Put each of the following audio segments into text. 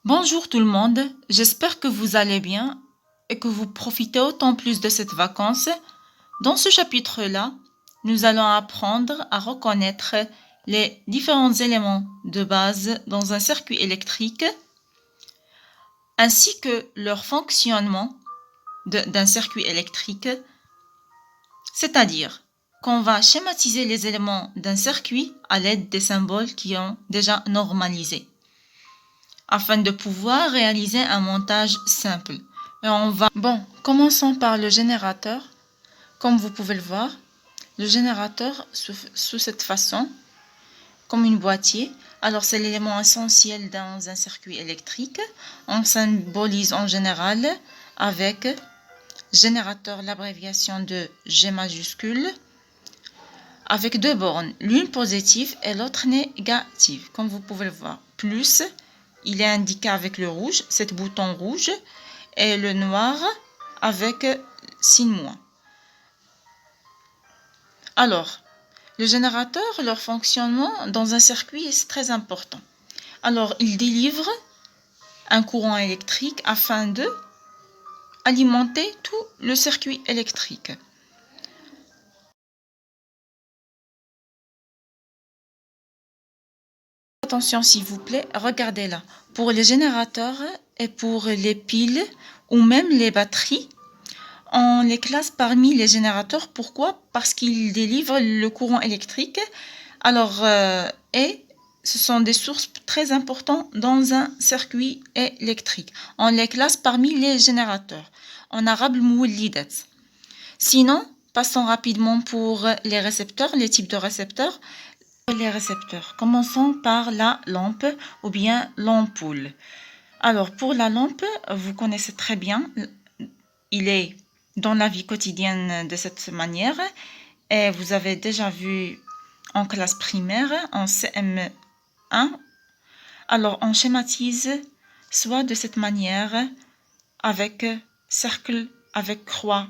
Bonjour tout le monde, j'espère que vous allez bien et que vous profitez autant plus de cette vacance. Dans ce chapitre-là, nous allons apprendre à reconnaître les différents éléments de base dans un circuit électrique ainsi que leur fonctionnement d'un circuit électrique, c'est-à-dire qu'on va schématiser les éléments d'un circuit à l'aide des symboles qui ont déjà normalisé, afin de pouvoir réaliser un montage simple. Et commençons par le générateur. Comme vous pouvez le voir, le générateur sous cette façon, comme une boîtier. Alors c'est l'élément essentiel dans un circuit électrique. On symbolise en général avec générateur l'abréviation de G majuscule, avec deux bornes, l'une positive et l'autre négative. Comme vous pouvez le voir, plus, il est indiqué avec le rouge, cet bouton rouge, et le noir avec signe moins. Alors, le générateur, leur fonctionnement dans un circuit est très important. Alors, il délivre un courant électrique afin de alimenter tout le circuit électrique. Attention s'il vous plaît, regardez là. Pour les générateurs et pour les piles ou même les batteries, on les classe parmi les générateurs. Pourquoi? Parce qu'ils délivrent le courant électrique. Alors, et ce sont des sources très importantes dans un circuit électrique. On les classe parmi les générateurs. En arabe, moulidat. Sinon, passons rapidement pour les récepteurs, les types de récepteurs. Les récepteurs. Commençons par la lampe ou bien l'ampoule. Alors, pour la lampe, vous connaissez très bien, il est dans la vie quotidienne de cette manière. Et vous avez déjà vu en classe primaire, en CM1. Alors, on schématise soit de cette manière, avec cercle, avec croix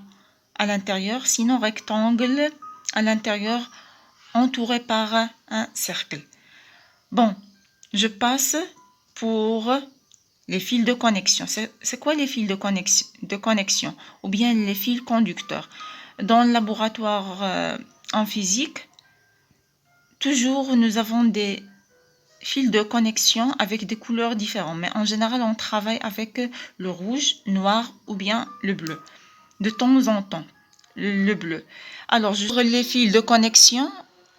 à l'intérieur, sinon rectangle à l'intérieur, entouré par un cercle. Bon, je passe pour les fils de connexion. C'est quoi les fils de connexion ou bien les fils conducteurs? Dans le laboratoire en physique, toujours nous avons des fils de connexion avec des couleurs différentes. Mais en général, on travaille avec le rouge, noir ou bien le bleu. De temps en temps, le bleu. Alors, sur les fils de connexion,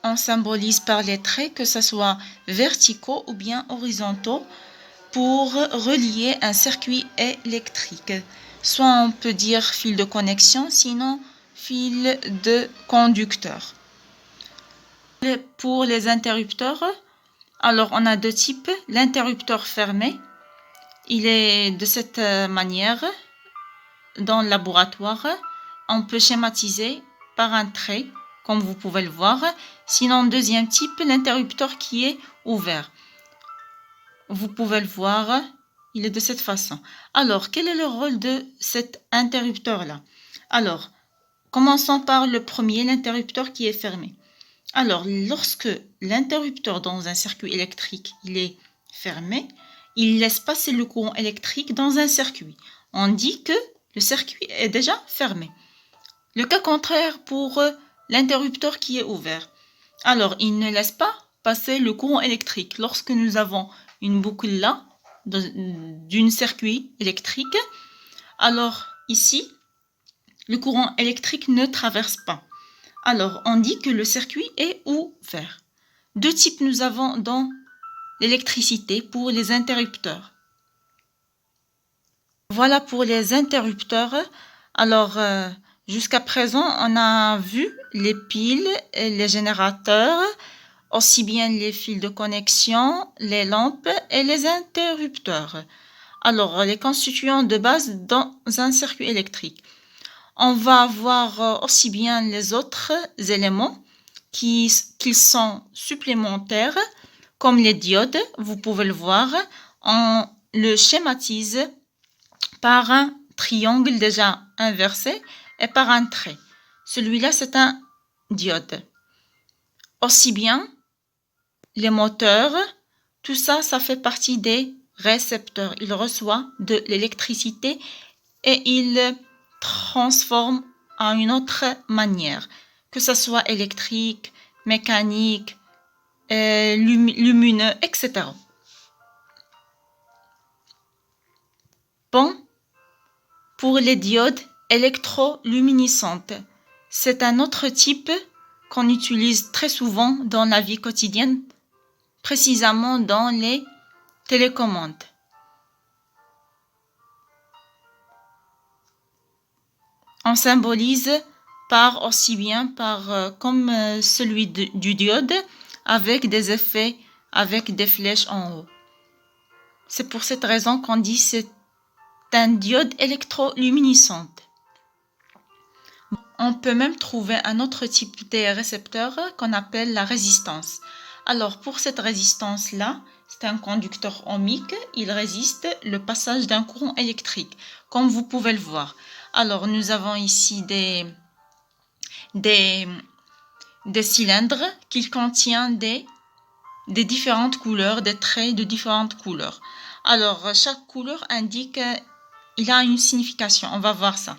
on symbolise par les traits, que ce soit verticaux ou bien horizontaux, pour relier un circuit électrique. Soit on peut dire fil de connexion, sinon fil de conducteur. Pour les interrupteurs, alors on a deux types. L'interrupteur fermé, il est de cette manière. Dans le laboratoire, on peut schématiser par un trait, comme vous pouvez le voir. Sinon, deuxième type, l'interrupteur qui est ouvert. Vous pouvez le voir, il est de cette façon. Alors, quel est le rôle de cet interrupteur-là? Alors, commençons par le premier, l'interrupteur qui est fermé. Alors, lorsque l'interrupteur dans un circuit électrique, il est fermé, il laisse passer le courant électrique dans un circuit. On dit que le circuit est déjà fermé. Le cas contraire pour l'interrupteur qui est ouvert. Alors, il ne laisse pas passer le courant électrique. Lorsque nous avons une boucle là, d'un circuit électrique, alors ici, le courant électrique ne traverse pas. Alors, on dit que le circuit est ouvert. Deux types nous avons dans l'électricité pour les interrupteurs. Voilà pour les interrupteurs. Alors, jusqu'à présent, on a vu les piles, et les générateurs, aussi bien les fils de connexion, les lampes et les interrupteurs. Alors, les constituants de base dans un circuit électrique. On va voir aussi bien les autres éléments qui sont supplémentaires, comme les diodes. Vous pouvez le voir. On le schématise par un triangle déjà inversé et par un trait. Celui-là, c'est un diode. Aussi bien les moteurs, tout ça, ça fait partie des récepteur. Il reçoit de l'électricité et il transforme à une autre manière, que ce soit électrique, mécanique, lumineux, etc. Bon, pour les diodes électroluminescentes, c'est un autre type qu'on utilise très souvent dans la vie quotidienne, précisément dans les télécommandes. On symbolise par aussi bien comme celui du diode, avec des effets, avec des flèches en haut. C'est pour cette raison qu'on dit c'est un diode électroluminescent. On peut même trouver un autre type de récepteur qu'on appelle la résistance. Alors pour cette résistance-là, c'est un conducteur ohmique, il résiste le passage d'un courant électrique, comme vous pouvez le voir. Alors nous avons ici des cylindres qui contiennent des différentes couleurs, des traits de différentes couleurs. Alors chaque couleur indique, il a une signification, on va voir ça.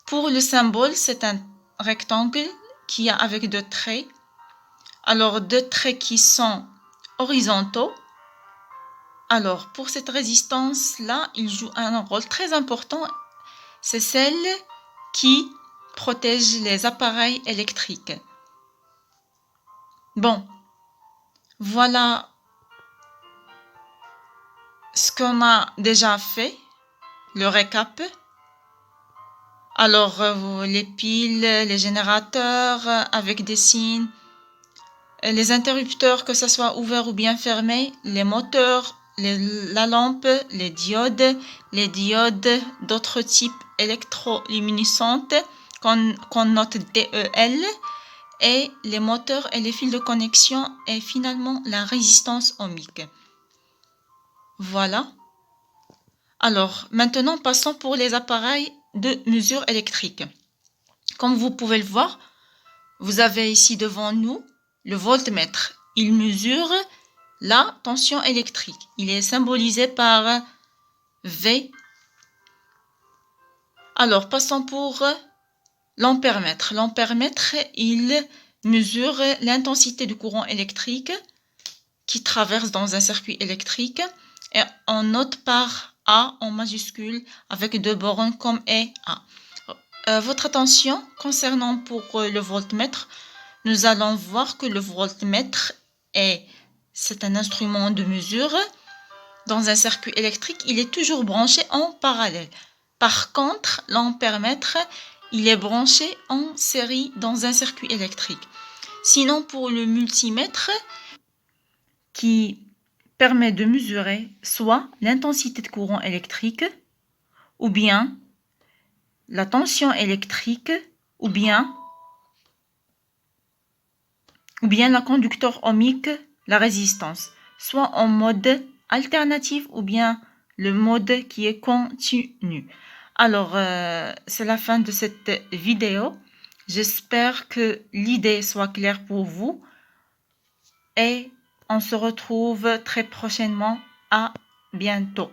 Pour le symbole, c'est un rectangle qui a avec deux traits. Alors, deux traits qui sont horizontaux. Alors, pour cette résistance-là, il joue un rôle très important. C'est celle qui protège les appareils électriques. Bon, voilà ce qu'on a déjà fait, le récap. Alors, les piles, les générateurs avec des signes, les interrupteurs, que ce soit ouvert ou bien fermé, les moteurs, la lampe, les diodes d'autres types électroluminescentes qu'on note DEL, et les moteurs et les fils de connexion, et finalement la résistance ohmique. Voilà. Alors, maintenant, passons pour les appareils de mesure électrique. Comme vous pouvez le voir, vous avez ici devant nous le voltmètre. Il mesure la tension électrique. Il est symbolisé par V. Alors, passons pour l'ampèremètre. L'ampèremètre, il mesure l'intensité du courant électrique qui traverse dans un circuit électrique, et on note par A en majuscule avec deux bornes comme E, A. Votre attention concernant pour le voltmètre, nous allons voir que le voltmètre c'est un instrument de mesure. Dans un circuit électrique, il est toujours branché en parallèle. Par contre, l'ampèremètre, il est branché en série dans un circuit électrique. Sinon, pour le multimètre, qui permet de mesurer soit l'intensité de courant électrique, ou bien la tension électrique, ou bien la conducteur ohmique, la résistance, soit en mode alternatif ou bien le mode qui est continu. Alors, c'est la fin de cette vidéo. J'espère que l'idée soit claire pour vous et on se retrouve très prochainement. À bientôt.